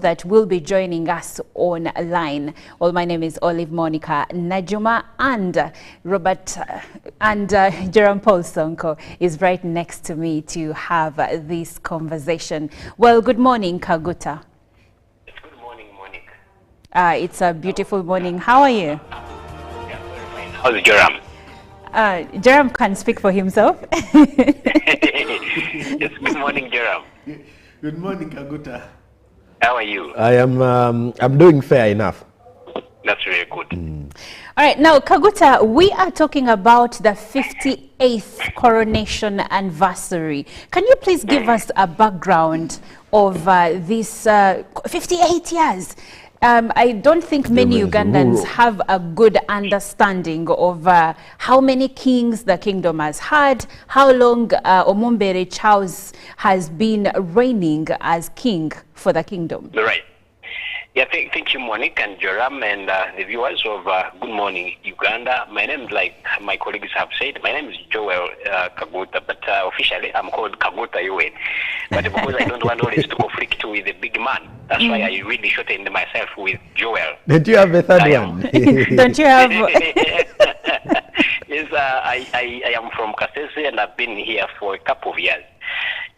that will be joining us online. Well, my name is Olive Monica Najuma, and Robert and Jerome Paul Sonko is right next to me to have this conversation. Well, good morning, Kaguta. Good morning, Monica. It's a beautiful morning. How are you? Yeah, very fine. How's Jerome? Jerome can speak for himself. Yes, good morning, Jerome. Good morning, Kaguta. How are you? I'm doing fair enough. That's very good. All right, now, Kaguta, we are talking about the 58th coronation anniversary. Can you please give us a background of this 58 years? I don't think many Ugandans have a good understanding of how many kings the kingdom has had, how long Omumbere Charles has been reigning as king for the kingdom. Right. Yeah, thank you, Monique and Jerome, and the viewers of Good Morning Uganda. My name is, like my colleagues have said, my name is Joel Kaguta, but officially I'm called Kaguta Yue. But because I don't want always to conflict with the big man, that's why I really shortened myself with Joel. Don't you have a third one? Don't you have? Yes, I am from Kasese, and I've been here for a couple of years.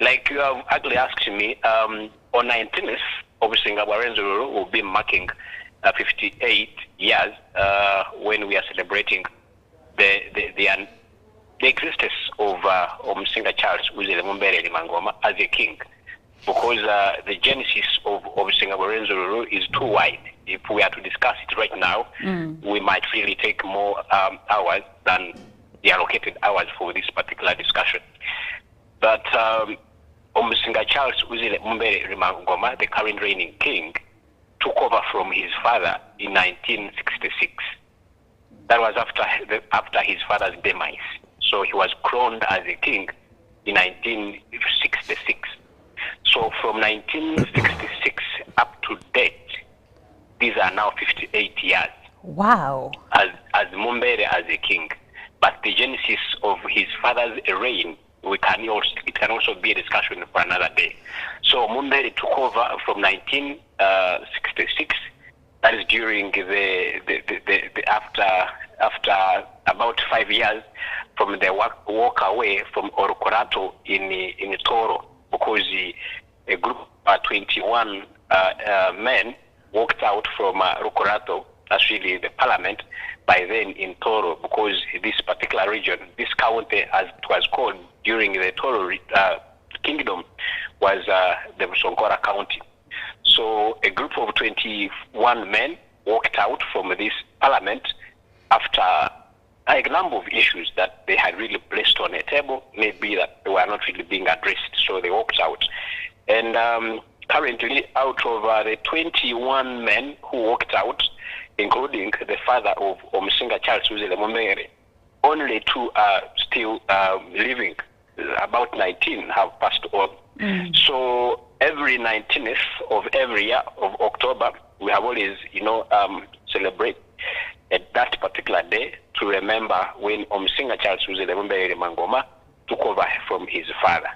Like you have actually asked me, on 19th, obviously, Ngabwarenzo will be marking 58 years when we are celebrating the existence of Omusinga Charles Mumbere Limangoma as a king, because the genesis of Ngabwarenzo is too wide. If we are to discuss it right now, we might really take more hours than the allocated hours for this particular discussion. But Omusinga Charles Mumbere Rimangoma, the current reigning king, took over from his father in 1966. That was after his father's demise. So he was crowned as a king in 1966. So from 1966 up to date, these are now 58 years. Wow. As Mumbere as a king. But the genesis of his father's reign, it can also be a discussion for another day. So Mumbere took over from 1966. That is during after about 5 years from the walk away from Orokorato in Toro, because a group of 21 men walked out from Orokorato. That's really the parliament by then in Toro, because this particular region, this county as it was called during the Toro kingdom, was the Sonkora County. So a group of 21 men walked out from this parliament after a number of issues that they had really placed on a table, maybe that they were not really being addressed, so they walked out. And currently, out of the 21 men who walked out, including the father of Omusinga Charles Mumbere, only 2 are still living. About 19 have passed on. So every 19th of every year of October, we have always, celebrate at that particular day to remember when Omusinga Charles Mumbere Mangoma took over from his father.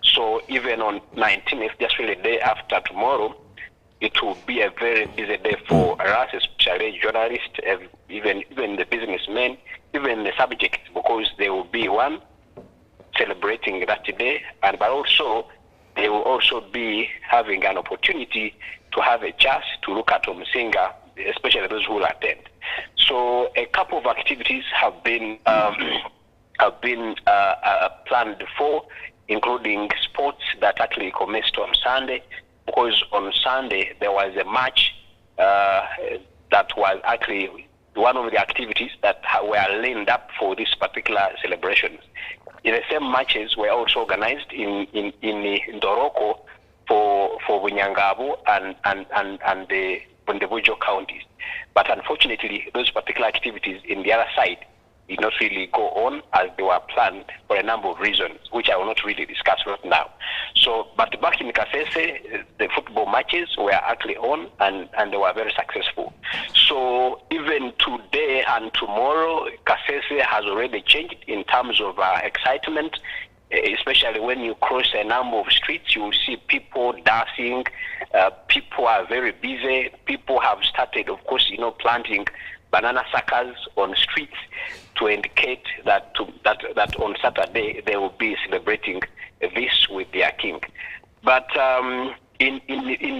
So even on 19th, just really the day after tomorrow, it will be a very busy day for us, especially journalists, even the businessmen, even the subjects, because they will be celebrating that day, but also they will also be having an opportunity to have a chance to look at Omusinga, especially those who will attend. So a couple of activities have been planned for, including sports that actually commenced on Sunday, because on Sunday there was a match that was actually one of the activities that were lined up for this particular celebrations. The same matches were also organized in Doroko for Bunyangabu and the Bundebujo counties. But unfortunately, those particular activities in the other side did not really go on as they were planned for a number of reasons, which I will not really discuss right now. So, but back in Kasese, the football matches were actually on and they were very successful. So even today and tomorrow, Kasese has already changed in terms of excitement especially when you cross a number of streets, you will see people dancing. People are very busy. People have started, of course, planting banana suckers on streets to indicate that that on Saturday they will be celebrating this with their king. But in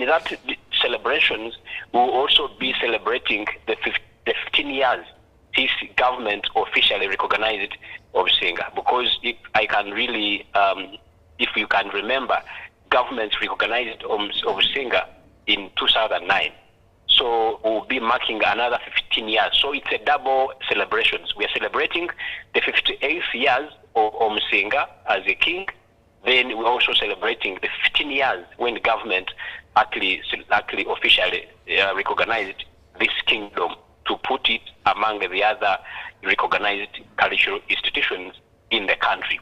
that celebrations, we will also be celebrating the 15 years this government officially recognized Obusenga, because if I can really, if you can remember, government recognized Obusenga in 2009. So we'll be marking another 15 years. So it's a double celebrations. We are celebrating the 58th years of Obusenga as a king. Then we're also celebrating the 15 years when the government actually officially recognized this kingdom to put it among the other recognized cultural institutions in the country.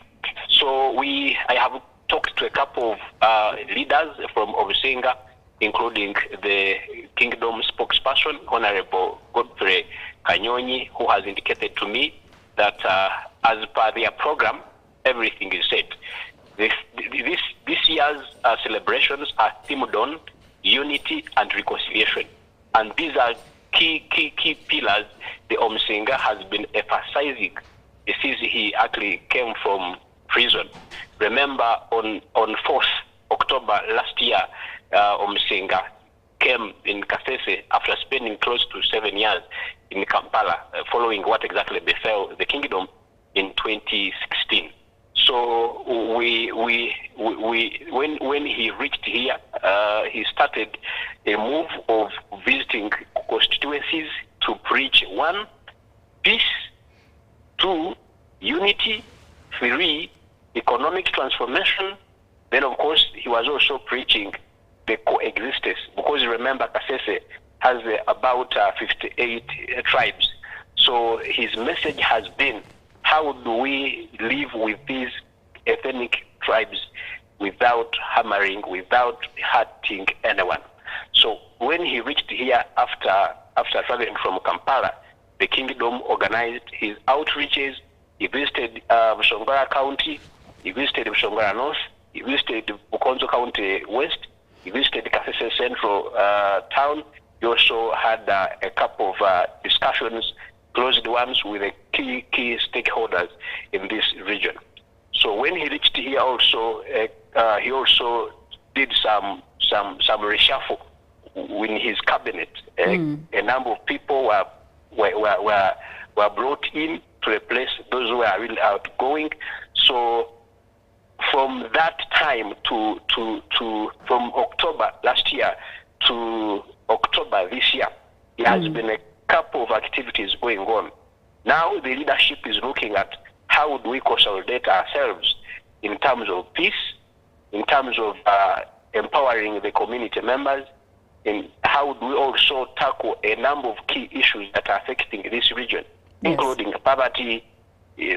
So I have talked to a couple of leaders from Obusenga, including the kingdom spokesperson, Honorable Godfrey Kanyonyi, who has indicated to me that as per their program, everything is set. This year's celebrations are themed on unity and reconciliation, and these are key pillars the Obusenga has been emphasizing since he actually came from prison. Remember, on 4th October last year, Obusenga came in Kasese after spending close to 7 years in Kampala, following what exactly befell the kingdom in 2016. So when he reached here, he started a move of visiting constituencies to preach 1, peace, 2, unity, 3, economic transformation. Then, of course, he was also preaching the coexistence, because remember, Kasese has about 58 tribes. So his message has been, how do we live with these ethnic tribes without hammering, without hurting anyone? So when he reached here after traveling from Kampala, the kingdom organized his outreaches. He visited Busombara County, he visited Busombara North, he visited Bukonzo County West, he visited Kasese Central Town. He also had a couple of discussions, closed ones, with the key stakeholders in this region. So when he reached here, also he also did some reshuffle in his cabinet. A number of people were brought in to replace those who were really outgoing. So from that time from October last year to October this year, there has been a couple of activities going on. Now the leadership is looking at how do we consolidate ourselves in terms of peace, in terms of empowering the community members, and how do we also tackle a number of key issues that are affecting this region, including poverty.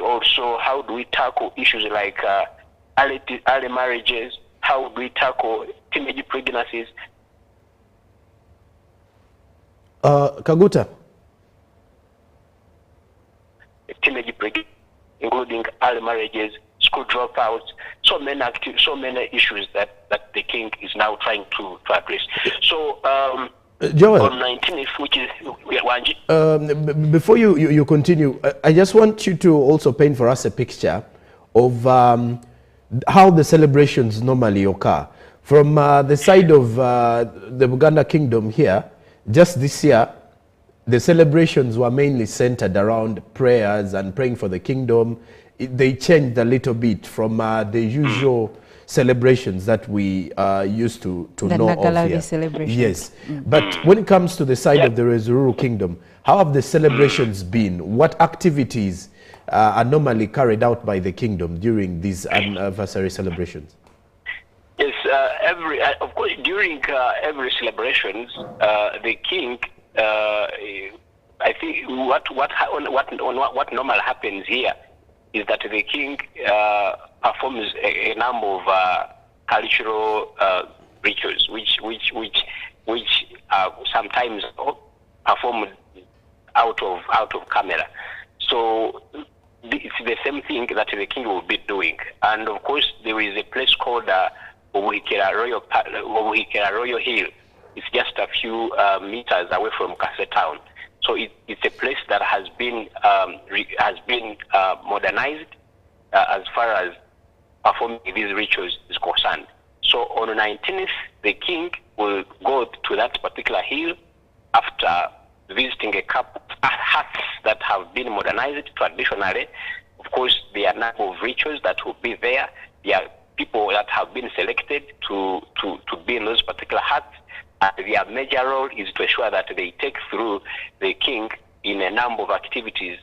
Also, how do we tackle issues like early marriages? How do we tackle teenage pregnancies? Kaguta. Teenage pregnancies, including early marriages, school dropouts, so many issues that the king is now trying to address. So Joel, on 19th, which is before you continue, I just want you to also paint for us a picture of how the celebrations normally occur. From the side of the Uganda kingdom here, just this year, the celebrations were mainly centered around prayers and praying for the kingdom. They changed a little bit from the usual celebrations that we used to know of here. Celebrations. Yes, but when it comes to the side of the Rwenzururu kingdom, how have the celebrations been? What activities are normally carried out by the kingdom during these anniversary celebrations? Yes, of course, during every celebrations, the king, I think what normal happens here is that the king performs a number of cultural rituals, which sometimes performed out of camera. So it's the same thing that the king will be doing. And of course, there is a place called Obuhikira Royal Hill. It's just a few meters away from Kase town. So it's a place that has been modernized as far as performing these rituals is concerned. So on the 19th, the king will go to that particular hill after visiting a couple of huts that have been modernized traditionally. Of course, there are a number of rituals that will be there. There are people that have been selected to be in those particular huts. And their major role is to ensure that they take through the king in a number of activities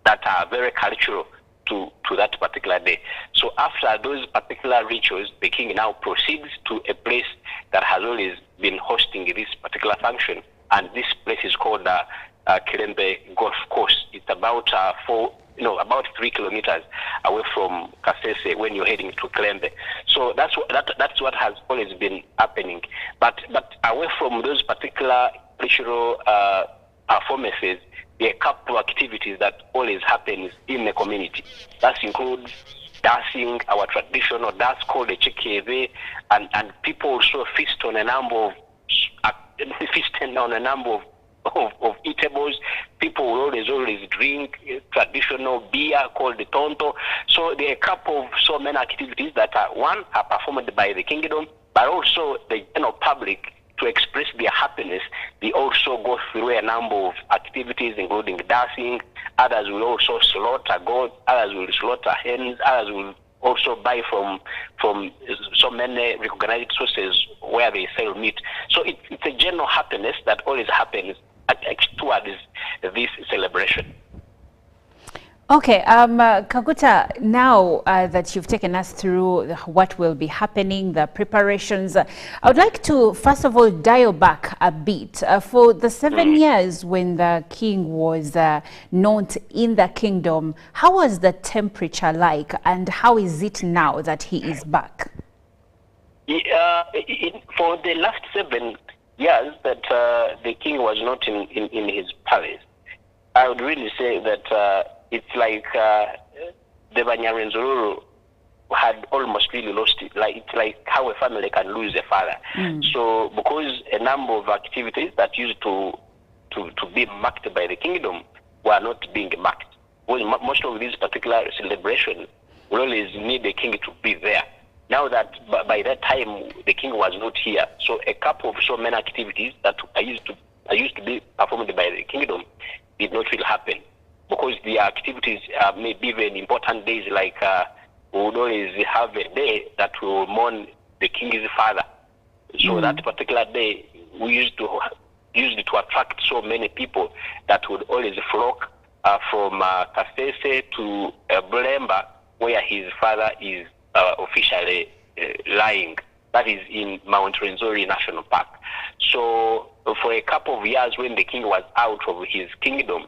that are very cultural to that particular day. So after those particular rituals, the king now proceeds to a place that has always been hosting this particular function. And this place is called Kilembe Golf Course. It's about about 3 kilometers away from Kasese when you're heading to Kilembe. So that's what has always been happening. But away from those particular ritual performances, there are a couple of activities that always happens in the community. That includes dancing, our traditional dance called the Chekeve, and people also feast on a number of eatables. People will always drink traditional beer called the tonto. So there are a couple of so many activities that are performed by the kingdom, but also the general public, to express their happiness. They also go through a number of activities, including dancing. Others will also slaughter goats. Others will slaughter hens. Others will also buy from so many recognized sources where they sell meat. So it's a general happiness that always happens towards this celebration. Okay, Kaguta, now that you've taken us through what will be happening, the preparations, I would like to first of all dial back a bit. For the 7 years when the king was not in the kingdom, how was the temperature like, and how is it now that he is back? For the last 7 years that the king was not in his palace, I would really say that it's like the Banyarenzururu had almost really lost it. It's like how a family can lose a father. So because a number of activities that used to be marked by the kingdom were not being marked. Well, most of these particular celebrations will always need the king to be there. Now that by that time the king was not here, so a couple of so many activities that are used to be performed by the kingdom did not really happen. Because the activities may be very important days, like we would always have a day that we will mourn the king's father. So that particular day, we used to attract so many people that would always flock from Kasese to Bulemba, where his father is officially lying. That is in Mount Rwenzori National Park. So for a couple of years when the king was out of his kingdom,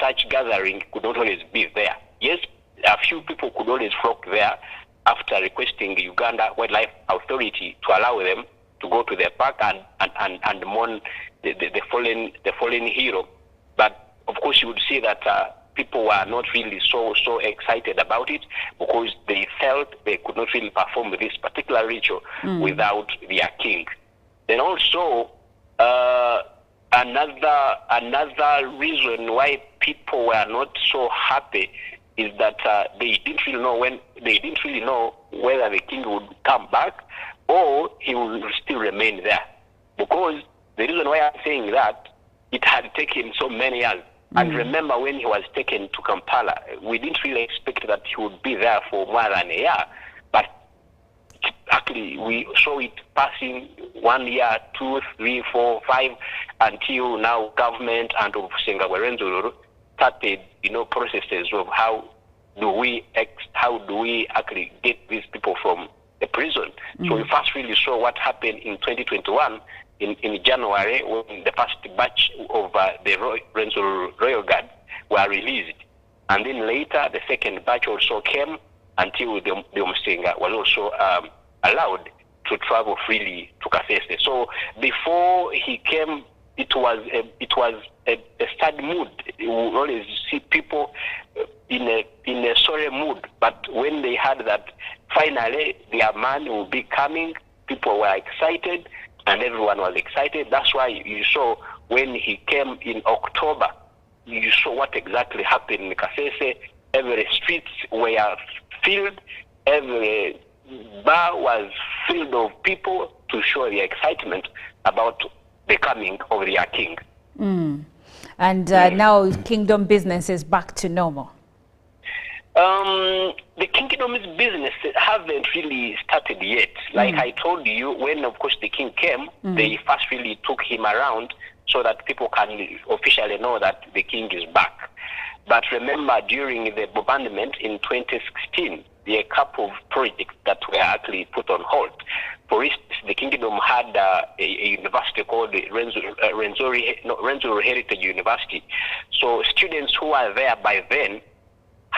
such gathering could not always be there. Yes, a few people could always flock there after requesting the Uganda Wildlife Authority to allow them to go to their park and mourn the fallen hero. But of course, you would see that people were not really so excited about it, because they felt they could not really perform this particular ritual without their king. Then also, another reason why people were not so happy is that they didn't really know whether the king would come back or he would still remain there. Because the reason why I'm saying that, it had taken so many years. And remember, when he was taken to Kampala, we didn't really expect that he would be there for more than a year. But actually, we saw it passing 1 year, 2, 3, 4, 5, until now government and of Sengabwerenzururu started, processes of how do we actually get these people from the prison. So we first really saw what happened in 2021 in January, when the first batch of the Rwenzururu Royal Guard were released. And then later, the second batch also came until the Omusenga was also allowed to travel freely to Kasese. So before he came, it was a sad mood. You will always see people in a sorry mood. But when they heard that finally their man will be coming, people were excited, and everyone was excited. That's why you saw when he came in October, you saw what exactly happened in Kasese. Every streets were filled, every bar was filled of people to show their excitement about the coming of their king. And now kingdom business is back to normal. The kingdom's business haven't really started yet. Like I told you, when of course the king came, they first really took him around so that people can officially know that the king is back. But remember, during the bombardment in 2016, there are a couple of projects that were actually put on hold. For instance, the kingdom had a university called the Rwenzori Heritage University. So students who are there by then,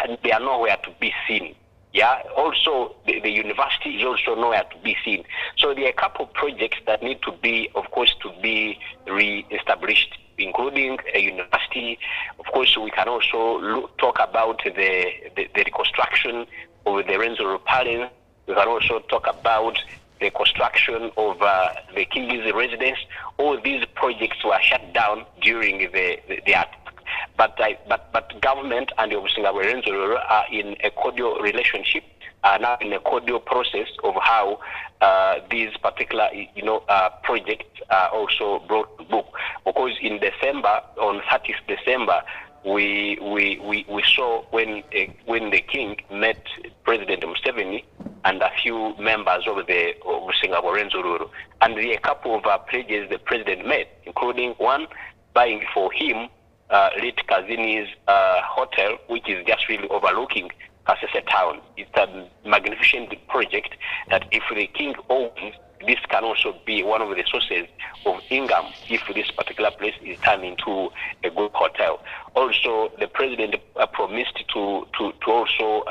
and they are nowhere to be seen. Yeah. Also, the university is also nowhere to be seen. So there are a couple of projects that need to be, of course, to be re-established, including a university. Of course, we can also talk about the reconstruction of the Rwenzori Palace. We can also talk about the construction of the king's residence. All these projects were shut down during the attack. But government and obviously our Rwenzori are in a cordial relationship, are now in a cordial process of how these particular projects are also brought to book. Because in December, on 30th December, we saw when the king met President Museveni and a few members of the Singapore Rwenzori, and there are a couple of pledges the president made, including one buying for him Lit Kazini's hotel, which is just really overlooking Kasese town. It's a magnificent project that if the king owns, this can also be one of the sources of income if this particular place is turned into a good hotel. Also, the president promised to also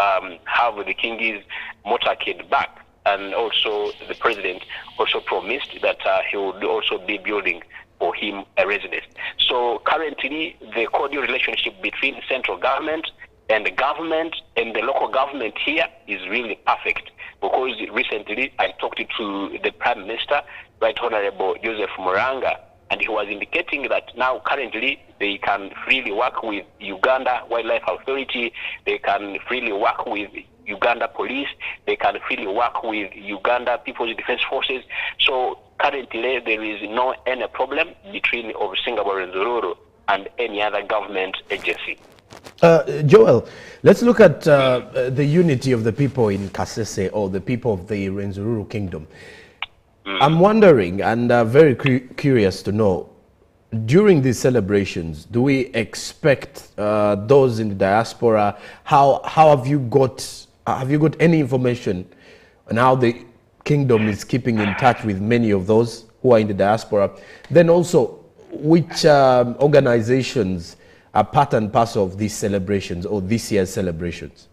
have the king's motorcade back, and also the president also promised that he would also be building for him a residence. So currently, the cordial relationship between central government and the local government here is really perfect. Because recently I talked to the Prime Minister, Right Honorable Joseph Muranga, and he was indicating that now currently they can freely work with Uganda Wildlife Authority, they can freely work with Uganda Police, they can freely work with Uganda People's Defense Forces. So currently there is no any problem between Singapore Rwenzori and any other government agency. Joel, let's look at the unity of the people in Kasese, or the people of the Rwenzori Kingdom. I'm wondering, and very curious to know, during these celebrations, do we expect those in the diaspora? How have you got any information on how the kingdom is keeping in touch with many of those who are in the diaspora? Then also, which organizations are part and parcel of these celebrations, or this year's celebrations?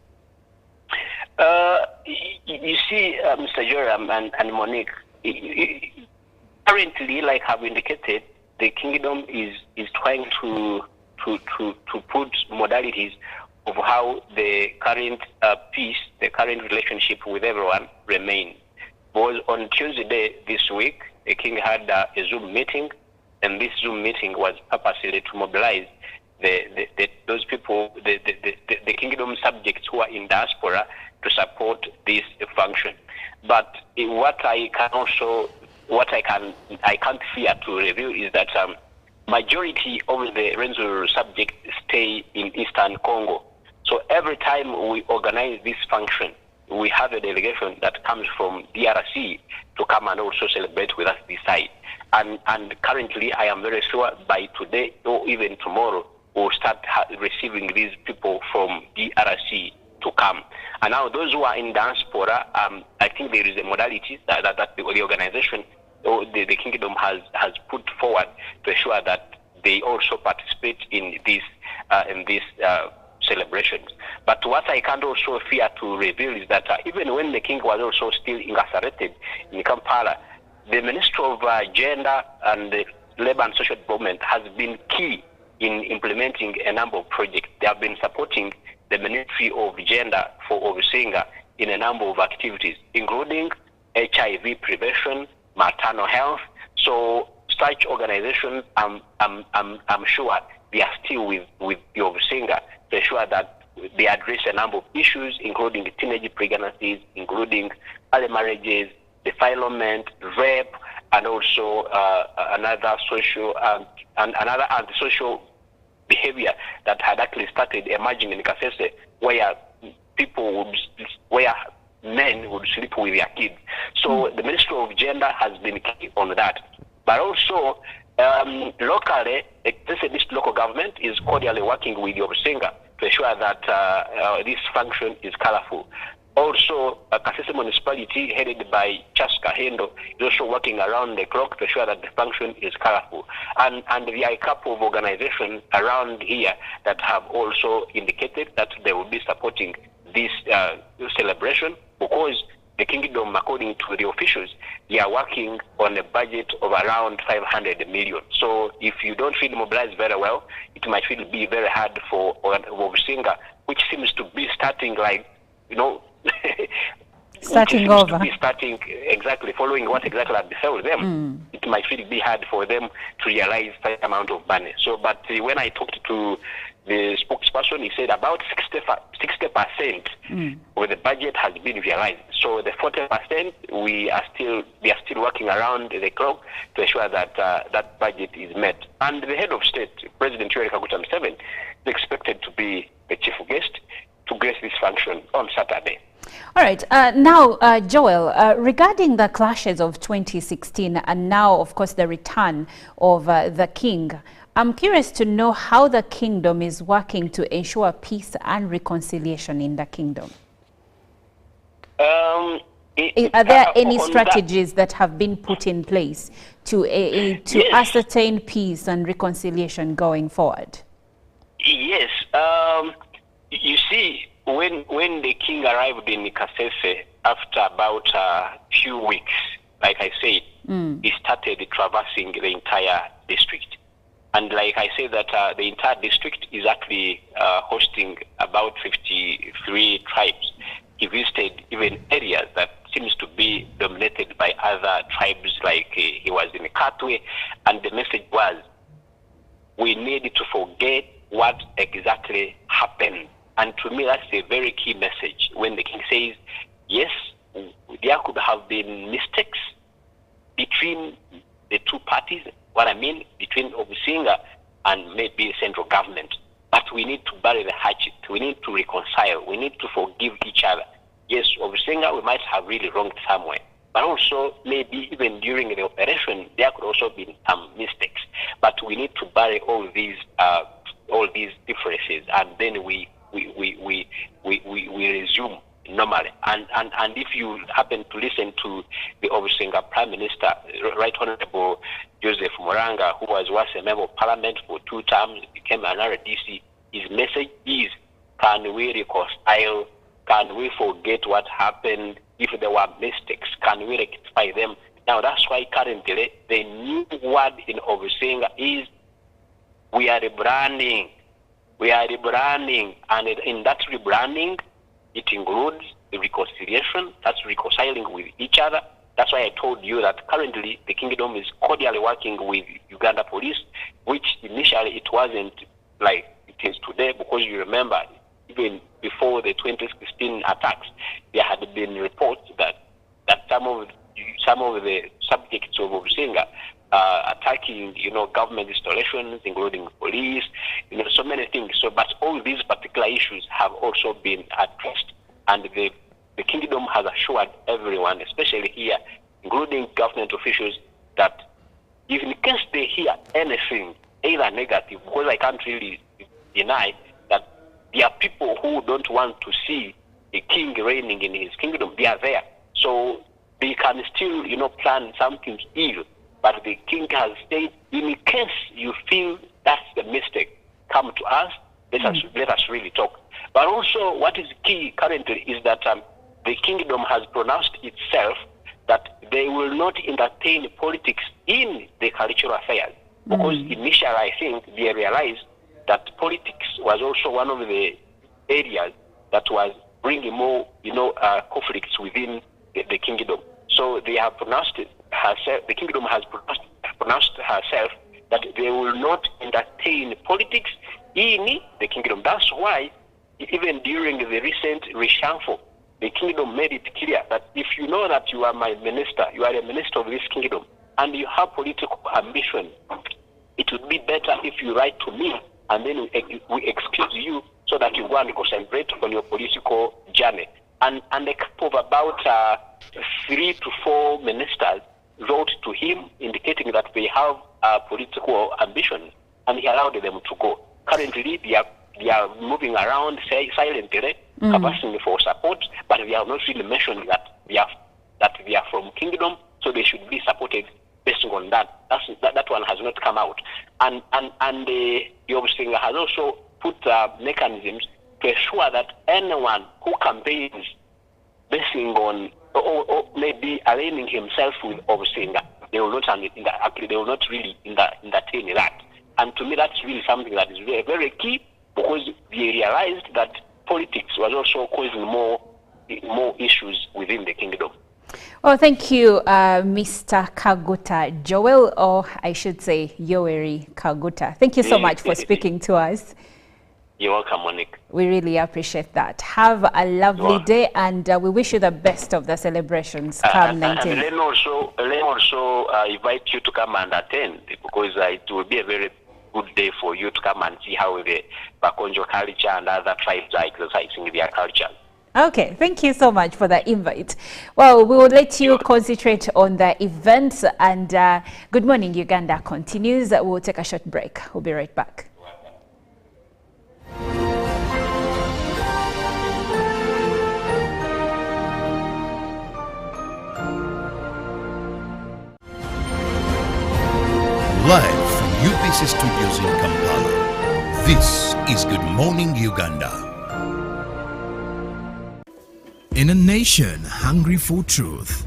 You see, Mr. Joram and Monique, currently, like I've indicated, the kingdom is trying to put modalities of how the current peace, the current relationship with everyone remains. Because on Tuesday this week, the king had a Zoom meeting, and this Zoom meeting was purposely to mobilize those people, the kingdom subjects who are in diaspora, to support this function. But what I can't fear to reveal is that majority of the Rwenzori subjects stay in Eastern Congo. So every time we organize this function, we have a delegation that comes from DRC to come and also celebrate with us this side. And currently, I am very sure by today or even tomorrow, we'll start receiving these people from DRC to come. And now those who are in diaspora, I think there is a modality that the organization or the kingdom has put forward to ensure that they also participate in these celebrations. But what I can't also fear to reveal is that even when the king was also still incarcerated in Kampala, the Ministry of Gender and Labor and Social Development has been key in implementing a number of projects. They have been supporting the Ministry of Gender for overseeing in a number of activities, including HIV prevention, maternal health. So such organizations, I'm sure they are still with the overseeing to ensure that they address a number of issues, including teenage pregnancies, including early marriages, defilement, rape, and also another social another antisocial behavior that had actually started emerging in Kasese, where where men would sleep with their kids. So the Ministry of Gender has been key on that. But also, locally, this local government is cordially working with the Obusinga to ensure that this function is colorful. Also, Kasese municipality, headed by Charles Kahendo, is also working around the clock to ensure that the function is colorful. And there are a couple of organizations around here that have also indicated that they will be supporting this celebration, because the kingdom, according to the officials, they are working on a budget of around 500 million. So if you don't feel mobilized very well, it might really be very hard for Obusinga, which seems to be starting like, starting over. Starting exactly following what exactly had befell them. It might really be hard for them to realize that amount of money. So, but when I talked to the spokesperson, he said about 60% of the budget has been realized. So the 40% they are still working around the clock to ensure that that budget is met. And the head of state, President Yoweri Kaguta Museveni, is expected to be the chief guest to grace this function on Saturday. All right. Now, Joel, regarding the clashes of 2016 and now, of course, the return of the king, I'm curious to know how the kingdom is working to ensure peace and reconciliation in the kingdom. Are there any strategies that have been put in place to ascertain peace and reconciliation going forward? Yes. You see, when the king arrived in Kasese after about a few weeks, like I said, he started traversing the entire district. And like I said, that the entire district is actually hosting about 53 tribes. He visited even areas that seems to be dominated by other tribes, like he was in Katwe, and the message was, we need to forget what exactly happened. And to me, that's a very key message when the king says, yes, there could have been mistakes between the two parties, what I mean, between Obusinga and maybe the central government. But we need to bury the hatchet. We need to reconcile. We need to forgive each other. Yes, Obusinga, we might have really wronged somewhere. But also, maybe even during the operation, there could also be some mistakes. But we need to bury all these differences, and then we resume normally. And if you happen to listen to the Obusinga Prime Minister, Right Honorable Joseph Muranga, who was once a member of Parliament for 2 terms, became an RDC, his message is, can we reconcile? Can we forget what happened? If there were mistakes, can we rectify them? Now that's why currently the new word in Obusinga is, we are rebranding. We are rebranding, and in that rebranding, it includes the reconciliation, that's reconciling with each other. That's why I told you that currently the kingdom is cordially working with Uganda police, which initially it wasn't like it is today, because you remember, even before the 2016 attacks, there had been reports that some of the subjects of Obusinga attacking, government installations, including police, so many things. So, but all these particular issues have also been addressed, and the kingdom has assured everyone, especially here, including government officials, that if in case they hear anything, either negative, because I can't really deny that there are people who don't want to see a king reigning in his kingdom. They are there, so they can still, plan something evil. But the king has said, in case you feel that's the mistake, come to us, let us really talk. But also, what is key currently is that the kingdom has pronounced itself that they will not entertain politics in the cultural affairs. Because initially, I think, they realized that politics was also one of the areas that was bringing more, conflicts within the kingdom. So they have pronounced herself, the kingdom has pronounced herself that they will not entertain politics in the kingdom. That's why even during the recent reshuffle, the kingdom made it clear that if you know that you are my minister, you are a minister of this kingdom, and you have political ambition, it would be better if you write to me and then we excuse you so that you go and concentrate on your political journey. And a couple of about 3 to 4 ministers wrote to him indicating that they have political ambition, and he allowed them to go. Currently, they are moving around silently, asking for support, but we have not really mentioned that they are from kingdom, so they should be supported based on that. That one has not come out, and the Obustinga has also put mechanisms to ensure that anyone who campaigns basing on or maybe aligning himself with Obustinga, they will not really entertain that. And to me, that's really something that is very, very key, because they realized that politics was also causing more issues within the kingdom. Well, thank you, Mr. Kaguta Joel, or I should say Yoweri Kaguta. Thank you so much for speaking to us. You're welcome, Monique. We really appreciate that. Have a lovely day, and we wish you the best of the celebrations come 19. And let me also invite you to come and attend, because it will be a very good day for you to come and see how the Bakonjo culture and other tribes are exercising their culture. Okay, thank you so much for the invite. Well, we will let you concentrate on the events, and Good Morning Uganda continues. We'll take a short break. We'll be right back. Live from UBC Studios in Kampala, this is Good Morning Uganda. In a nation hungry for truth,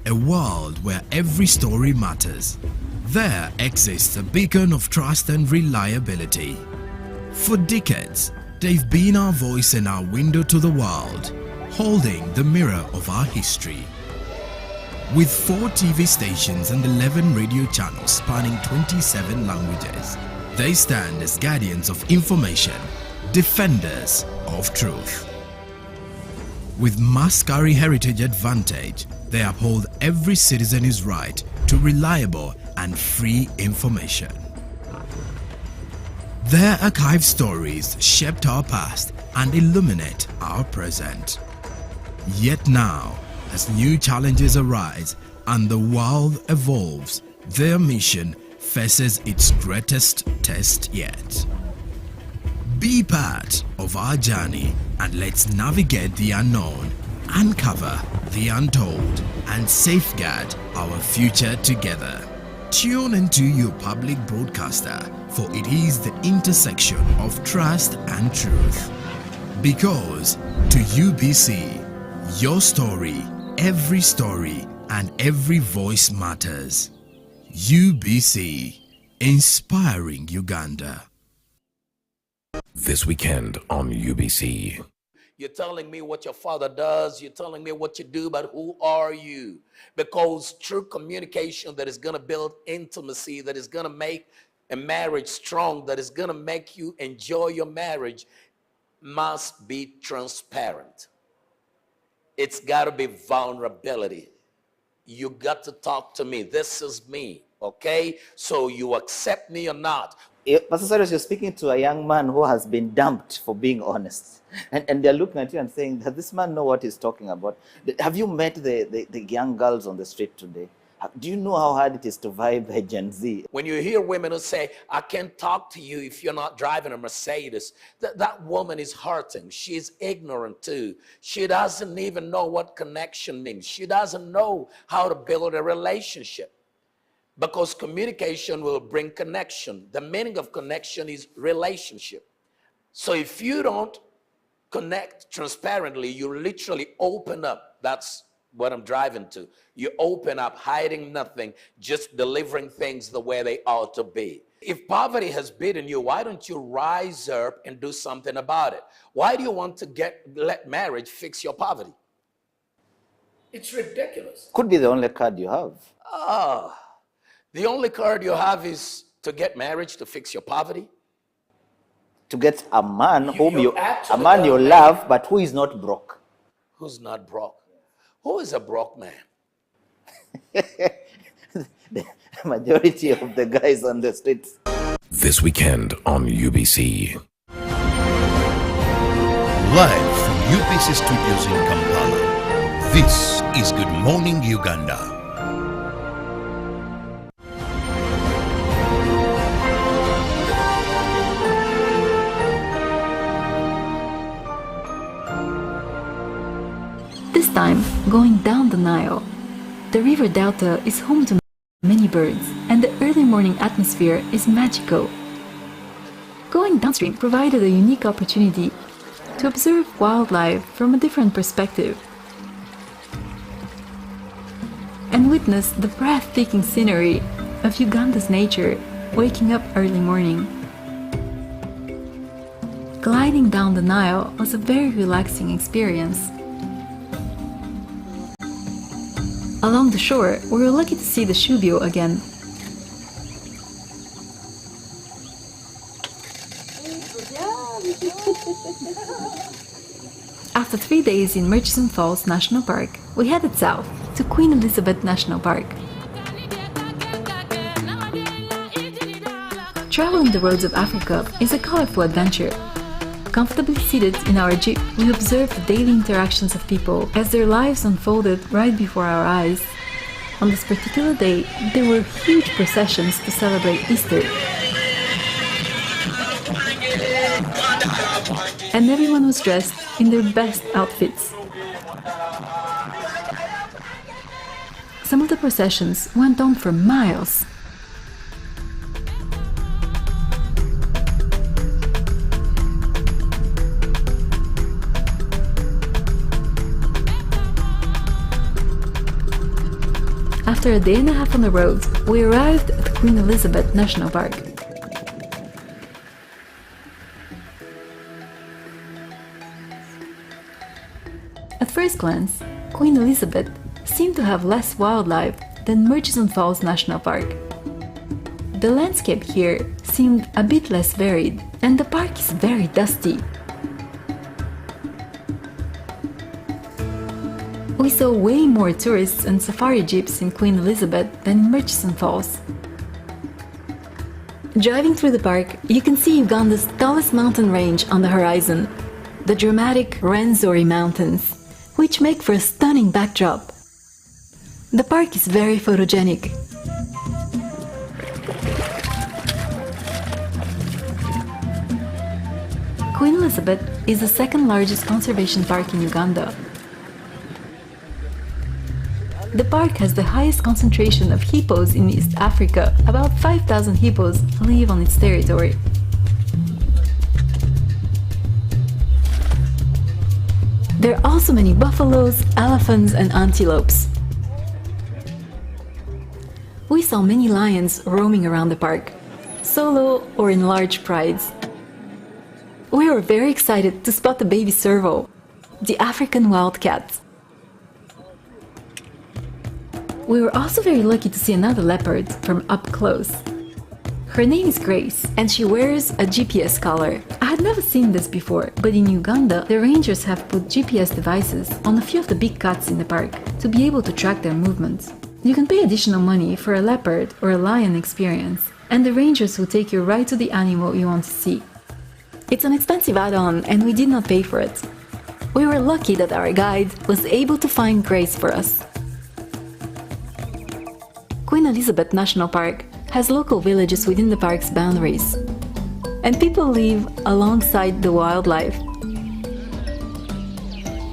a world where every story matters, there exists a beacon of trust and reliability. For decades, they've been our voice and our window to the world, holding the mirror of our history. With 4 TV stations and 11 radio channels spanning 27 languages, they stand as guardians of information, defenders of truth. With Maskari Heritage Advantage, they uphold every citizen's right to reliable and free information. Their archived stories shaped our past and illuminate our present. Yet now, as new challenges arise and the world evolves, their mission faces its greatest test yet. Be part of our journey and let's navigate the unknown, uncover the untold, and safeguard our future together. Tune into your public broadcaster, for it is the intersection of trust and truth. Because to UBC, your story, every story, and every voice matters. UBC, inspiring Uganda. This weekend on UBC. You're telling me what your father does, you're telling me what you do, but who are you? Because true communication that is going to build intimacy, that is going to make a marriage strong, that is going to make you enjoy your marriage, must be transparent. It's got to be vulnerability. You got to talk to me. This is me, okay? So you accept me or not. Pastor Cyrus, you're speaking to a young man who has been dumped for being honest. And they're looking at you and saying, does this man know what he's talking about? Have you met the young girls on the street today? Do you know how hard it is to vibe a Gen Z? When you hear women who say, I can't talk to you if you're not driving a Mercedes, that woman is hurting. She's ignorant too. She doesn't even know what connection means. She doesn't know how to build a relationship. Because communication will bring connection. The meaning of connection is relationship. So if you don't connect transparently, you literally open up. That's what I'm driving to. You open up, hiding nothing, just delivering things the way they ought to be. If poverty has beaten you, why don't you rise up and do something about it? Why do you want to let marriage fix your poverty? It's ridiculous. Could be the only card you have. The only card you have is to get marriage to fix your poverty. To get a man you actually love, but who is not broke. Who's not broke? Who is a broke man? The majority of the guys on the streets. This weekend on UBC. Live from UBC Studios in Kampala, this is Good Morning Uganda. This time, going down the Nile. The river delta is home to many birds, and the early morning atmosphere is magical. Going downstream provided a unique opportunity to observe wildlife from a different perspective and witness the breathtaking scenery of Uganda's nature waking up early morning. Gliding down the Nile was a very relaxing experience. Along the shore, we were lucky to see the shubio again. After 3 days in Murchison Falls National Park, we headed south to Queen Elizabeth National Park. Traveling the roads of Africa is a colorful adventure. Comfortably seated in our jeep, we observed the daily interactions of people as their lives unfolded right before our eyes. On this particular day, there were huge processions to celebrate Easter. And everyone was dressed in their best outfits. Some of the processions went on for miles. After a day and a half on the road, we arrived at Queen Elizabeth National Park. At first glance, Queen Elizabeth seemed to have less wildlife than Murchison Falls National Park. The landscape here seemed a bit less varied, and the park is very dusty. We saw way more tourists and safari jeeps in Queen Elizabeth than in Murchison Falls. Driving through the park, you can see Uganda's tallest mountain range on the horizon, the dramatic Rwenzori Mountains, which make for a stunning backdrop. The park is very photogenic. Queen Elizabeth is the second largest conservation park in Uganda. The park has the highest concentration of hippos in East Africa. About 5,000 hippos live on its territory. There are also many buffaloes, elephants, and antelopes. We saw many lions roaming around the park, solo or in large prides. We were very excited to spot the baby serval, the African wildcat. We were also very lucky to see another leopard from up close. Her name is Grace, and she wears a GPS collar. I had never seen this before, but in Uganda, the rangers have put GPS devices on a few of the big cats in the park to be able to track their movements. You can pay additional money for a leopard or a lion experience, and the rangers will take you right to the animal you want to see. It's an expensive add-on, and we did not pay for it. We were lucky that our guide was able to find Grace for us. Queen Elizabeth National Park has local villages within the park's boundaries, and people live alongside the wildlife.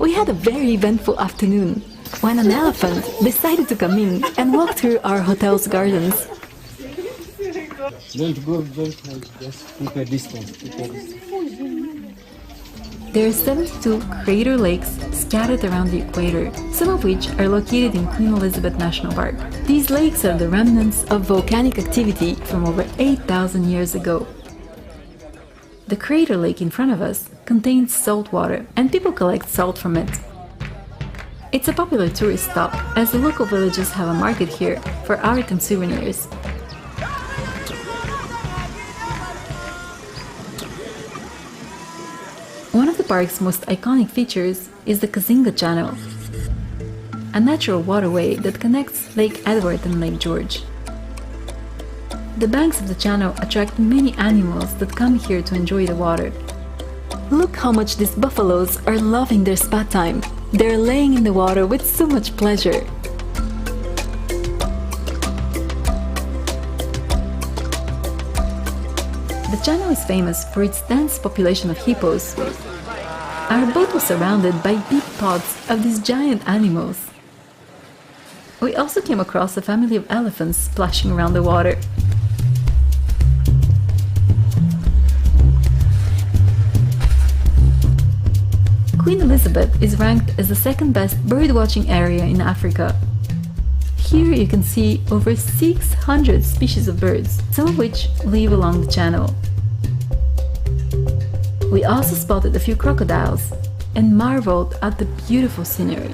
We had a very eventful afternoon when an elephant decided to come in and walk through our hotel's gardens. Don't go very close, just keep a distance. There are 72 crater lakes scattered around the equator, some of which are located in Queen Elizabeth National Park. These lakes are the remnants of volcanic activity from over 8,000 years ago. The crater lake in front of us contains salt water, and people collect salt from it. It's a popular tourist stop, as the local villages have a market here for art and souvenirs. One of the park's most iconic features is the Kazinga Channel, a natural waterway that connects Lake Edward and Lake George. The banks of the channel attract many animals that come here to enjoy the water. Look how much these buffaloes are loving their spa time. They're laying in the water with so much pleasure. The channel is famous for its dense population of hippos. Our boat was surrounded by big pods of these giant animals. We also came across a family of elephants splashing around the water. Queen Elizabeth is ranked as the second best bird-watching area in Africa. Here you can see over 600 species of birds, some of which live along the channel. We also spotted a few crocodiles and marveled at the beautiful scenery.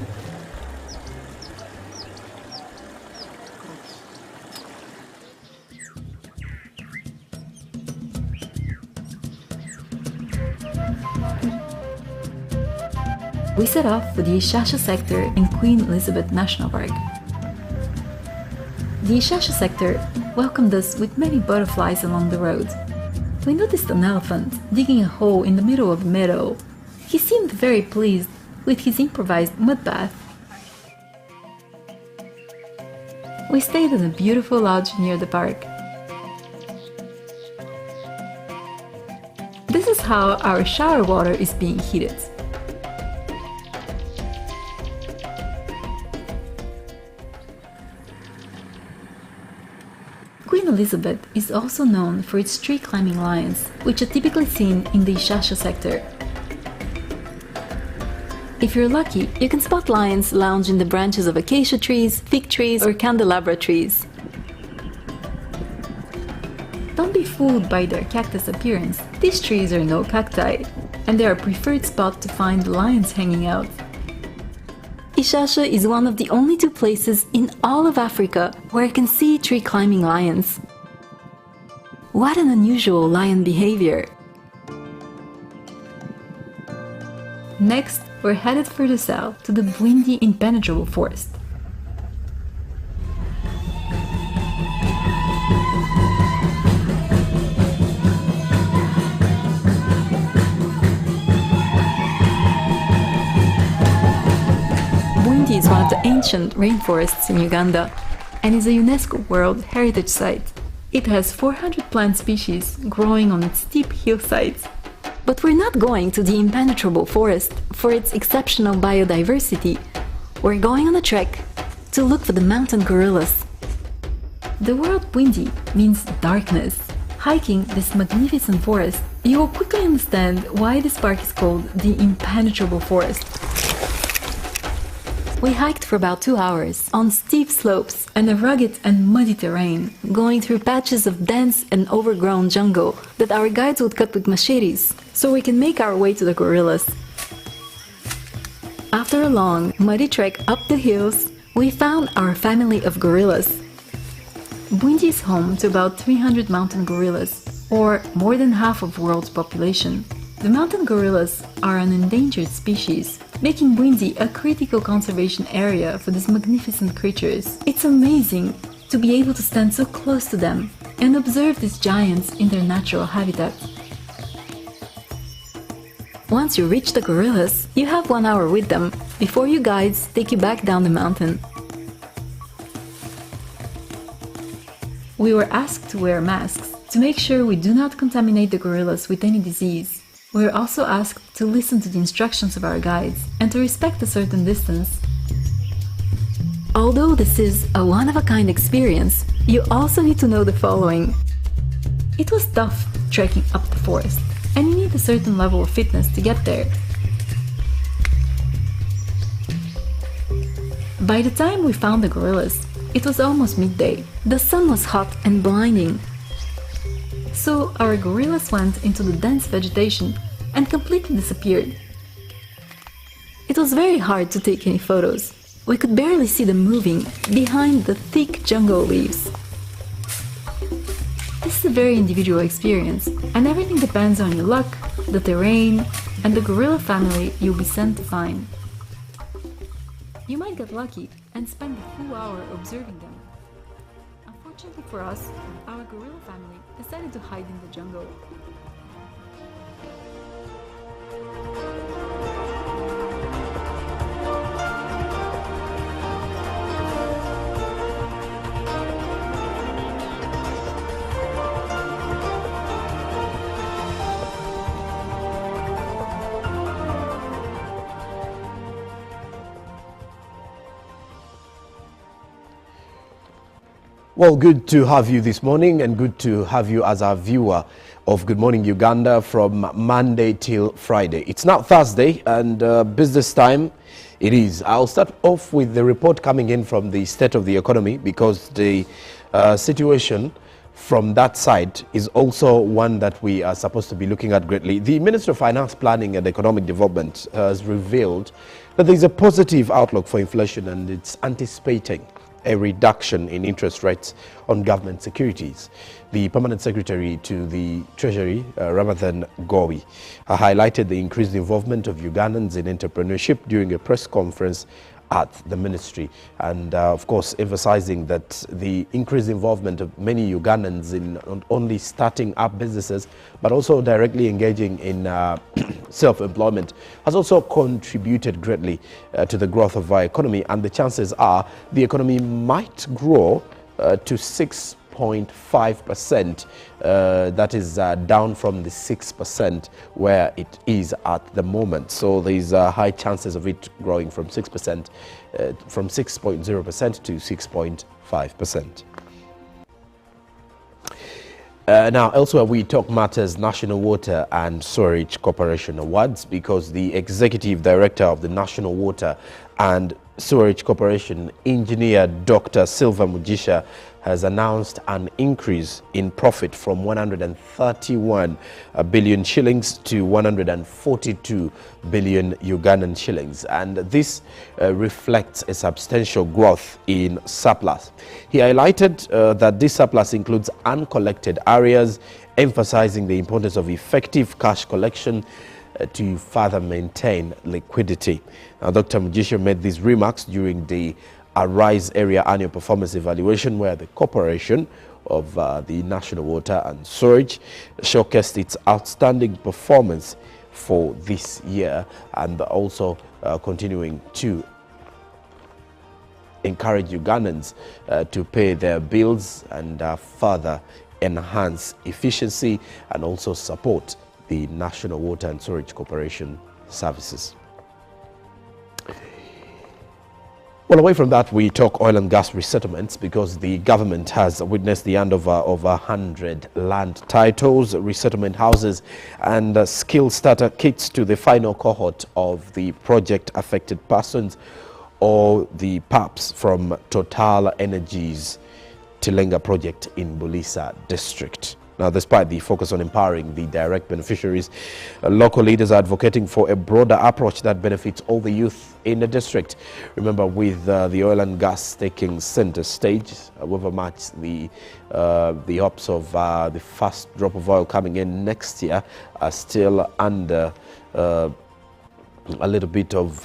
We set off for the Ishasha sector in Queen Elizabeth National Park. The Ishasha sector welcomed us with many butterflies along the road. We noticed an elephant digging a hole in the middle of the meadow. He seemed very pleased with his improvised mud bath. We stayed in a beautiful lodge near the park. This is how our shower water is being heated. Queen Elizabeth is also known for its tree-climbing lions, which are typically seen in the Ishasha sector. If you're lucky, you can spot lions lounge in the branches of acacia trees, fig trees, or candelabra trees. Don't be fooled by their cactus appearance. These trees are no cacti, and they are a preferred spot to find the lions hanging out. Ishasha is one of the only two places in all of Africa where you can see tree-climbing lions. What an unusual lion behavior! Next, we're headed further south to the Bwindi impenetrable forest. Bwindi is one of the ancient rainforests in Uganda and is a UNESCO World Heritage Site. It has 400 plant species growing on its steep hillsides. But we're not going to the impenetrable forest for its exceptional biodiversity. We're going on a trek to look for the mountain gorillas. The word Bwindi means darkness. Hiking this magnificent forest, you will quickly understand why this park is called the impenetrable forest. We hiked for about 2 hours on steep slopes and a rugged and muddy terrain, going through patches of dense and overgrown jungle that our guides would cut with machetes so we can make our way to the gorillas. After a long, muddy trek up the hills, we found our family of gorillas. Bwindi is home to about 300 mountain gorillas, or more than half of the world's population. The mountain gorillas are an endangered species, making Bwindi a critical conservation area for these magnificent creatures. It's amazing to be able to stand so close to them and observe these giants in their natural habitat. Once you reach the gorillas, you have 1 hour with them before your guides take you back down the mountain. We were asked to wear masks to make sure we do not contaminate the gorillas with any disease. We were also asked to listen to the instructions of our guides and to respect a certain distance. Although this is a one-of-a-kind experience, you also need to know the following. It was tough trekking up the forest. and you need a certain level of fitness to get there. By the time we found the gorillas, it was almost midday. The sun was hot and blinding. So our gorillas went into the dense vegetation and completely disappeared. It was very hard to take any photos. We could barely see them moving behind the thick jungle leaves. This is a very individual experience, and everything depends on your luck, the terrain, and the gorilla family you'll be sent to find. You might get lucky and spend a full hour observing them. Unfortunately for us, our gorilla family decided to hide in the jungle. Well, good to have you this morning, and good to have you as our viewer of Good Morning Uganda from Monday till Friday. It's now Thursday, and business time it is. I'll start off with the report coming in from the state of the economy, because the situation from that side is also one that we are supposed to be looking at greatly. The Minister of Finance, Planning and Economic Development has revealed that there is a positive outlook for inflation, and it's anticipating a reduction in interest rates on government securities. The Permanent Secretary to the Treasury, Ramadhan Gowi, highlighted the increased involvement of Ugandans in entrepreneurship during a press conference at the ministry, and of course emphasizing that the increased involvement of many Ugandans in not only starting up businesses but also directly engaging in self-employment has also contributed greatly to the growth of our economy, and the chances are the economy might grow to 6.5%. That is down from the 6% where it is at the moment. So there's high chances of it growing from 6%, from 6.0% to 6.5%. Now, elsewhere, we talk matters National Water and Sewerage Corporation Awards, because the Executive Director of the National Water and Sewerage Corporation, Engineer Dr. Silva Mugisha, has announced an increase in profit from 131 billion shillings to 142 billion Ugandan shillings. And this reflects a substantial growth in surplus. He highlighted that this surplus includes uncollected areas, emphasizing the importance of effective cash collection to further maintain liquidity. Now, Dr. Mugisha made these remarks during the Arise Area Annual Performance Evaluation, where the corporation of the National Water and Sewerage showcased its outstanding performance for this year, and also continuing to encourage Ugandans to pay their bills and further enhance efficiency and also support the National Water and Sewerage Corporation services. Well, away from that, we talk oil and gas resettlements, because the government has witnessed the handover of 100 land titles, resettlement houses and skill starter kits to the final cohort of the project affected persons, or the PAPs, from Total Energies Tilenga project in Bulisa district. Now, despite the focus on empowering the direct beneficiaries, local leaders are advocating for a broader approach that benefits all the youth in the district. Remember, with the oil and gas taking center stage, however much the hopes of the first drop of oil coming in next year are still under a little bit of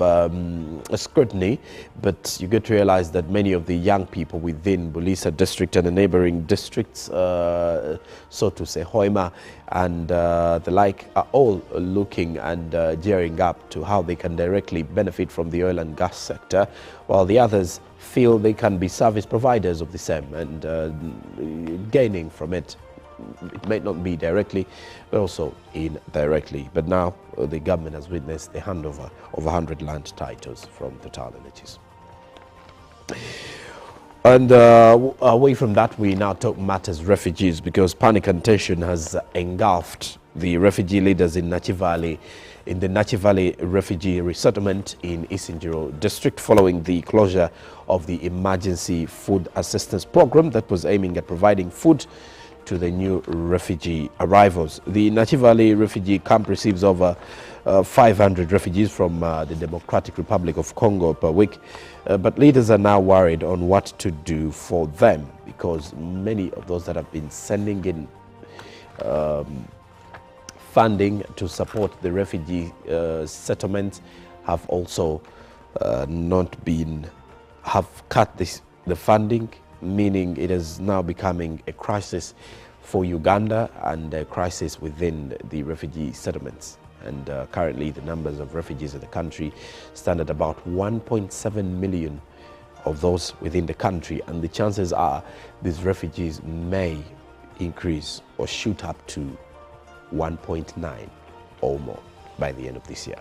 scrutiny, but you get to realize that many of the young people within Bulisa district and the neighboring districts, so to say Hoima and the like, are all looking and gearing up to how they can directly benefit from the oil and gas sector, while the others feel they can be service providers of the same and gaining from it. It may not be directly, but also indirectly. But now the government has witnessed the handover of 100 land titles from Total Energies. And away from that, we now talk matters refugees, because panic and tension has engulfed the refugee leaders in Nachi Valley, in the Nachi Valley refugee resettlement in Isingiro district, following the closure of the emergency food assistance program that was aiming at providing food to the new refugee arrivals. The Nachi Valley refugee camp receives over 500 refugees from the Democratic Republic of Congo per week, but leaders are now worried on what to do for them, because many of those that have been sending in funding to support the refugee settlements have also have cut the funding, meaning it is now becoming a crisis for Uganda and a crisis within the refugee settlements. And currently the numbers of refugees in the country stand at about 1.7 million of those within the country, and the chances are these refugees may increase or shoot up to 1.9 or more by the end of this year.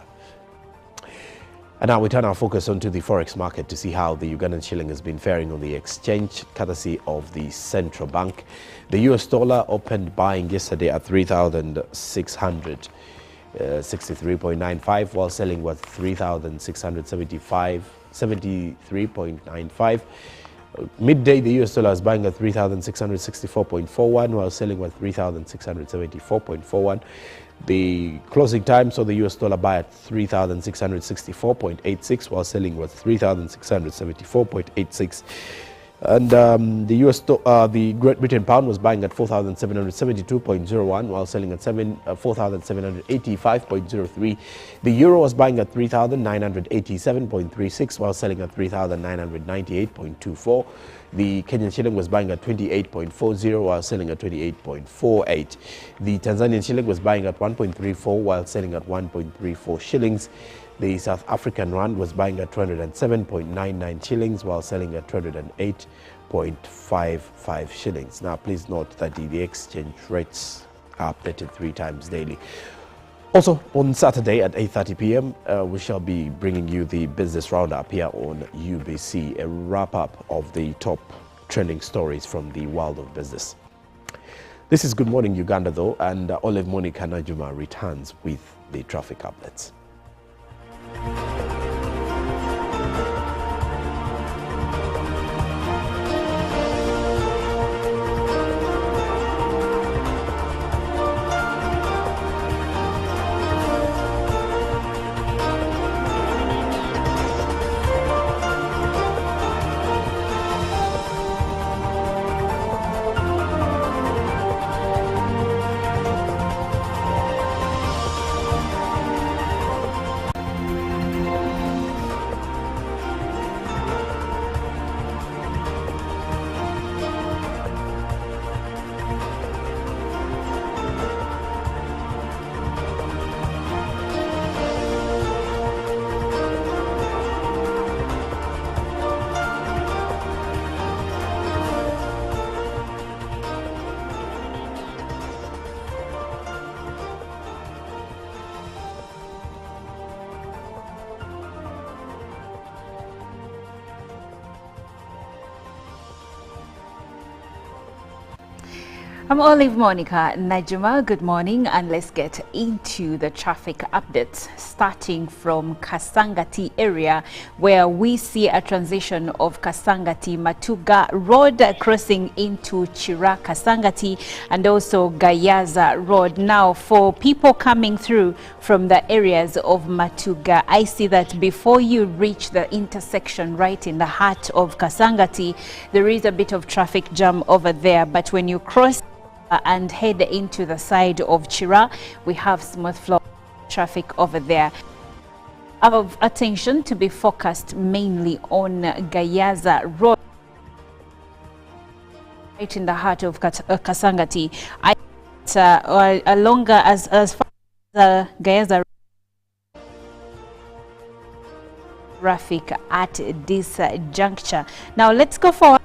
And now we turn our focus onto the forex market to see how the Ugandan shilling has been faring on the exchange, courtesy of the central bank. The US dollar opened buying yesterday at 3,663.95, while selling was 3,673.95. Midday, the US dollar is buying at 3,664.41, while selling was 3,674.41. The closing time saw the US dollar buy at 3,664.86, while selling was 3,674.86. And the Great Britain pound was buying at 4,772.01, while selling at 4,785.03. The euro was buying at 3,987.36, while selling at 3,998.24. The Kenyan shilling was buying at 28.40, while selling at 28.48. The Tanzanian shilling was buying at 1.34, while selling at 1.34 shillings. The South African rand was buying at 207.99 shillings, while selling at 208.55 shillings. Now, please note that the exchange rates are updated 3 times daily. Also, on Saturday at 8:30 p.m., we shall be bringing you the business roundup here on UBC, a wrap-up of the top trending stories from the world of business. This is Good Morning Uganda, though, and Olive Monica Najuma returns with the traffic updates. I'm Olive Monica Najuma. Good morning, and let's get into the traffic updates, starting from Kasangati area, where we see a transition of Kasangati Matuga Road crossing into Chira Kasangati, and also Gayaza Road. Now, for people coming through from the areas of Matuga, I see that before you reach the intersection right in the heart of Kasangati, there is a bit of traffic jam over there, but when you cross and head into the side of Chira, we have smooth flow traffic over there. Of attention to be focused mainly on Gayaza Road, right in the heart of Kasangati. Along as far as Gayaza Road, traffic at this juncture. Now let's go forward.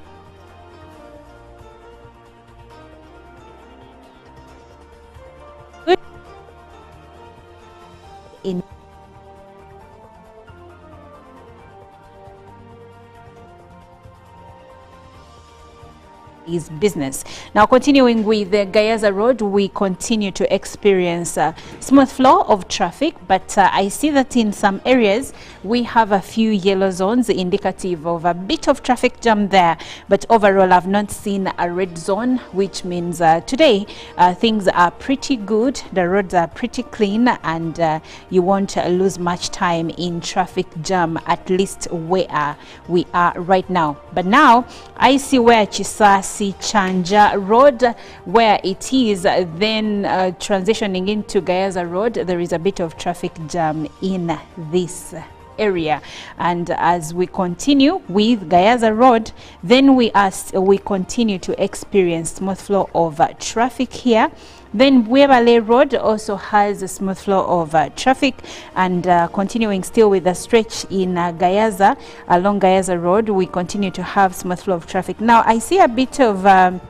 In his business. Now, continuing with the Gayaza Road, we continue to experience smooth flow of traffic, but I see that in some areas we have a few yellow zones indicative of a bit of traffic jam there, but overall I've not seen a red zone, which means today things are pretty good. The roads are pretty clean, and you won't lose much time in traffic jam, at least where we are right now. But now I see where Chisasi Chanja Road, where it is, then transitioning into Gayaza Road, there is a bit of traffic jam in this area. And as we continue with Gayaza Road, then we continue to experience smooth flow of traffic here. Then Bwebale Road also has a smooth flow of traffic, and continuing still with the stretch in Gayaza, along Gayaza Road, we continue to have smooth flow of traffic. Now I see a bit of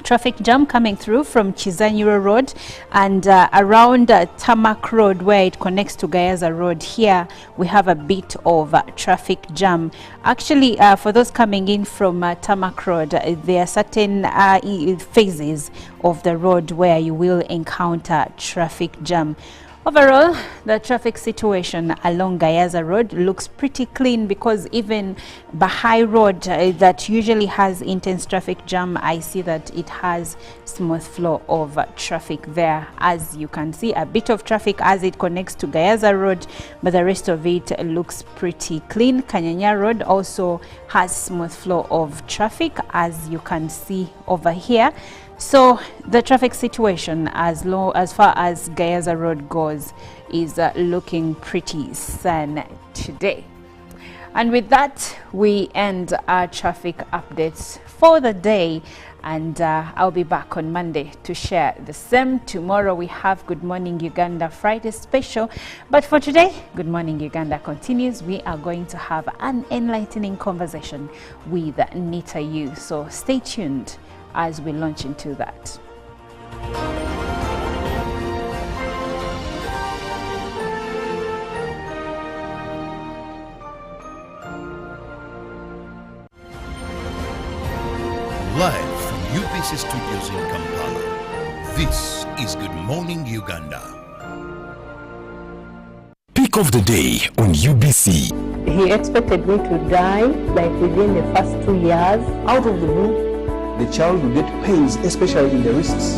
traffic jam coming through from Chizanyuro Road and around Tamak Road, where it connects to Gayaza Road. Here we have a bit of traffic jam. Actually, for those coming in from Tamak Road, there are certain phases of the road where you will encounter traffic jam. Overall, the traffic situation along Gayaza Road looks pretty clean, because even Bahai Road that usually has intense traffic jam, I see that it has smooth flow of traffic there. As you can see, a bit of traffic as it connects to Gayaza Road, but the rest of it looks pretty clean. Kanyanya Road also has smooth flow of traffic, as you can see over here. So the traffic situation as far as Gayaza Road goes is looking pretty sun today. And with that, we end our traffic updates for the day, and I'll be back on Monday to share the same. Tomorrow we have Good Morning Uganda Friday special, but for today, Good Morning Uganda continues. We are going to have an enlightening conversation with Nita Yu, so stay tuned as we launch into that. Live from UBC Studios in Kampala, this is Good Morning Uganda. Pick of the day on UBC. He expected me to die like within the first 2 years. Out of the blue, the child will get pains, especially in the wrists.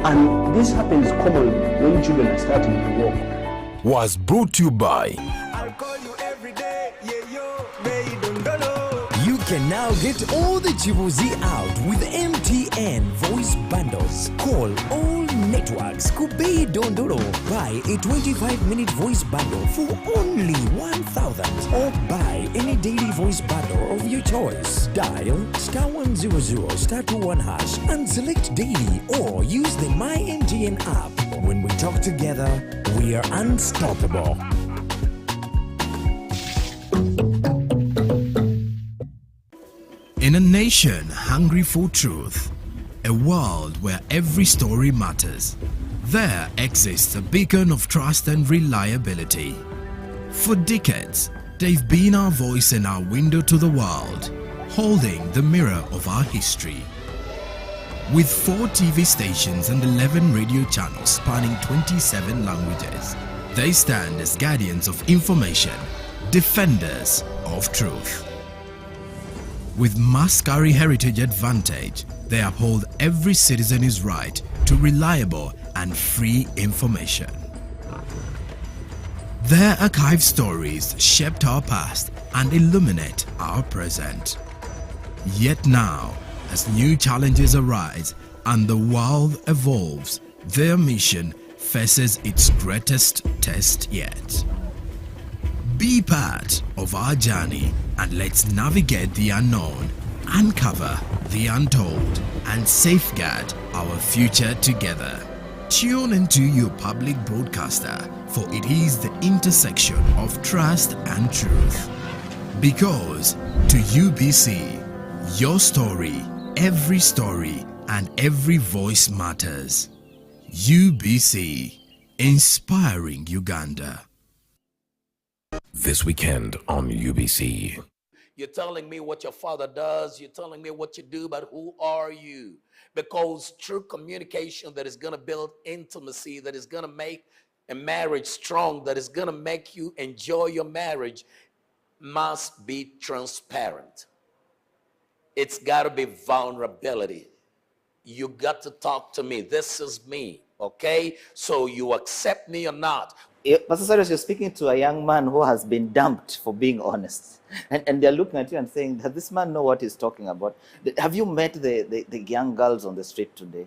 And this happens commonly when children are starting to walk. Was brought to you by I'll call you every day, yeah, yo, baby, don't know. You can now get all the Chibuzi out with MTN voice bundles. Call all networks. Kubei Dondoro. Buy a 25-minute voice bundle for only 1,000, or buy any daily voice bundle of your choice. Dial *100 *21# and select daily, or use the My MTN app. When we talk together, we are unstoppable. In a nation hungry for truth, a world where every story matters, there exists a beacon of trust and reliability. For decades, they've been our voice and our window to the world, holding the mirror of our history. With 4 TV stations and 11 radio channels spanning 27 languages, they stand as guardians of information, defenders of truth. With Maskari Heritage Advantage, they uphold every citizen's right to reliable and free information. Their archive stories shaped our past and illuminate our present. Yet now, as new challenges arise and the world evolves, their mission faces its greatest test yet. Be part of our journey and let's navigate the unknown, uncover the untold, and safeguard our future together. Tune into your public broadcaster, for it is the intersection of trust and truth. Because to UBC, your story, and every voice matters. UBC, inspiring Uganda. This weekend on UBC. You're telling me what your father does. You're telling me what you do, but who are you? Because true communication that is going to build intimacy, that is going to make a marriage strong, that is going to make you enjoy your marriage, must be transparent. It's got to be vulnerability. You got to talk to me. This is me, okay? So you accept me or not. Pastor Cyrus, you're speaking to a young man who has been dumped for being honest. And they're looking at you and saying, does this man know what he's talking about? Have you met the young girls on the street today?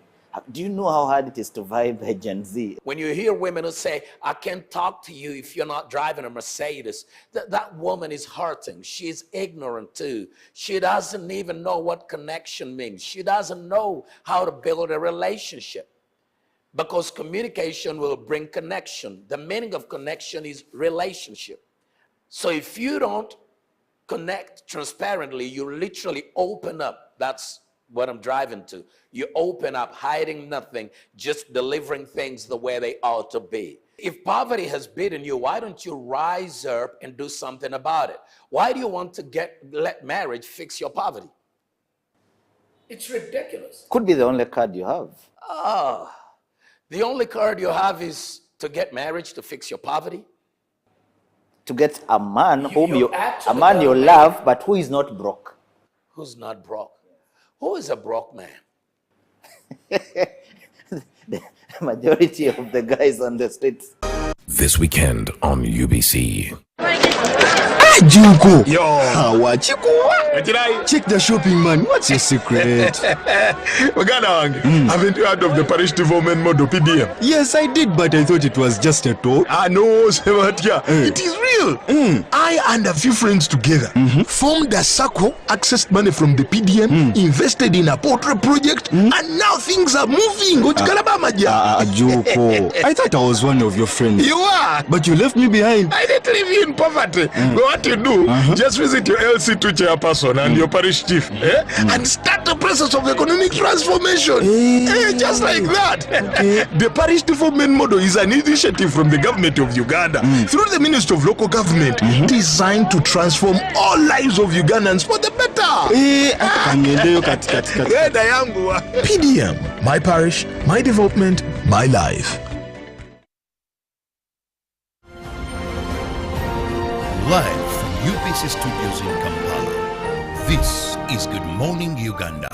Do you know how hard it is to vibe a Gen Z? When you hear women who say, I can't talk to you if you're not driving a Mercedes, that woman is hurting. She's ignorant too. She doesn't even know what connection means. She doesn't know how to build a relationship. Because communication will bring connection. The meaning of connection is relationship. So if you don't connect transparently, you literally open up. That's what I'm driving to. You open up, hiding nothing, just delivering things the way they ought to be. If poverty has beaten you, why don't you rise up and do something about it? Why do you want to let marriage fix your poverty? It's ridiculous. Could be the only card you have. The only card you have is to get marriage to fix your poverty? To get a man you love, but who is not broke. Who's not broke? Who is a broke man? The majority of the guys on the streets. This weekend on UBC. Junko. Yo. Check the shopping, man. What's your secret? Haven't you heard of the parish development model PDM? Yes, I did, but I thought it was just a talk. No, it is real. I and a few friends together formed a circle, accessed money from the PDM, invested in a portrait project, and now things are moving. Junko. I thought I was one of your friends. You are. But you left me behind. I didn't leave you in poverty. What you do, just visit your LC2 chairperson and your parish chief and start the process of economic transformation. Just like that. The parish development model is an initiative from the government of Uganda through the Ministry of Local Government designed to transform all lives of Ugandans for the better. PDM, my parish, my development, my life. Live from UBC Studios in Kampala, this is Good Morning Uganda.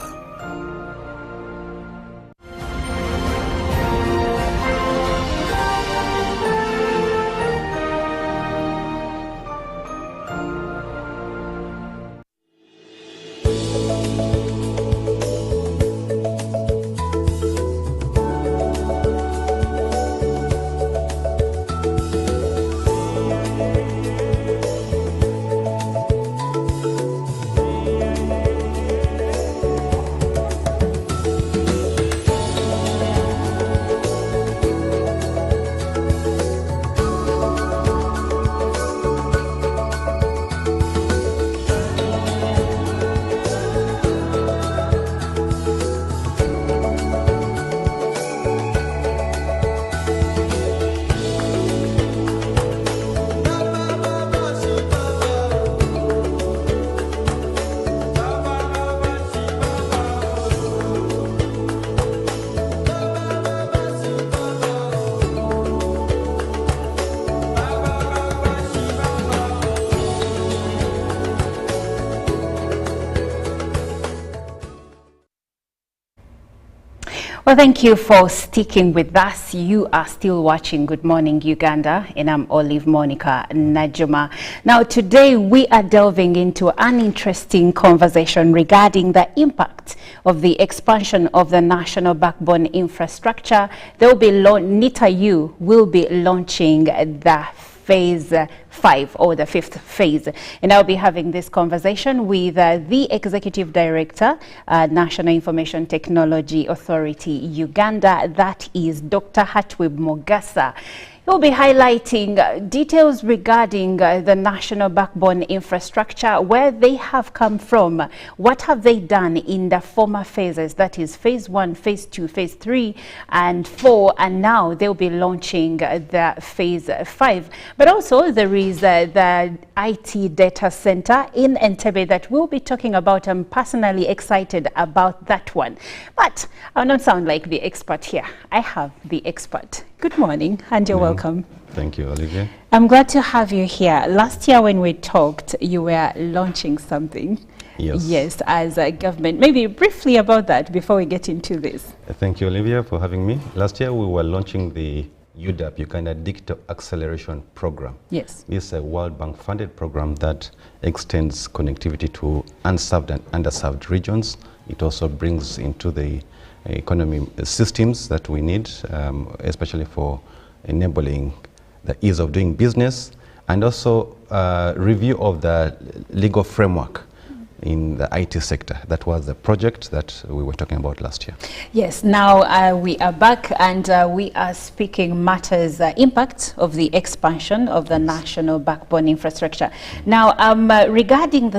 Well, thank you for sticking with us. You are still watching Good Morning Uganda, and I'm Olive Monica Najuma. Now, today we are delving into an interesting conversation regarding the impact of the expansion of the national backbone infrastructure. There will be NITA-U will be launching the Phase 5 or the 5th phase. And I'll be having this conversation with the Executive Director, National Information Technology Authority Uganda, that is Dr. Hatwib Mogasa. We'll be highlighting details regarding the national backbone infrastructure, where they have come from, what have they done in the former phases, that is phase 1, phase 2, phase 3 and 4, and now they'll be launching the phase 5. But also there is the IT data center in Entebbe that we'll be talking about. I'm personally excited about that one. But I'll not sound like the expert here. I have the expert. Good morning, and you're welcome. Thank you, Olivia. I'm glad to have you here. Last year when we talked, you were launching something. Yes. Yes, as a government. Maybe briefly about that before we get into this. Thank you, Olivia, for having me. Last year we were launching the UDAP, Uganda Digital Acceleration Program. Yes. This is a World Bank funded program that extends connectivity to unserved and underserved regions. It also brings into the economy systems that we need, especially for enabling the ease of doing business, and also review of the legal framework in the IT sector. That was the project that we were talking about last year. Yes, now we are back, and we are speaking matters impact of the expansion of the national backbone infrastructure. Now, regarding the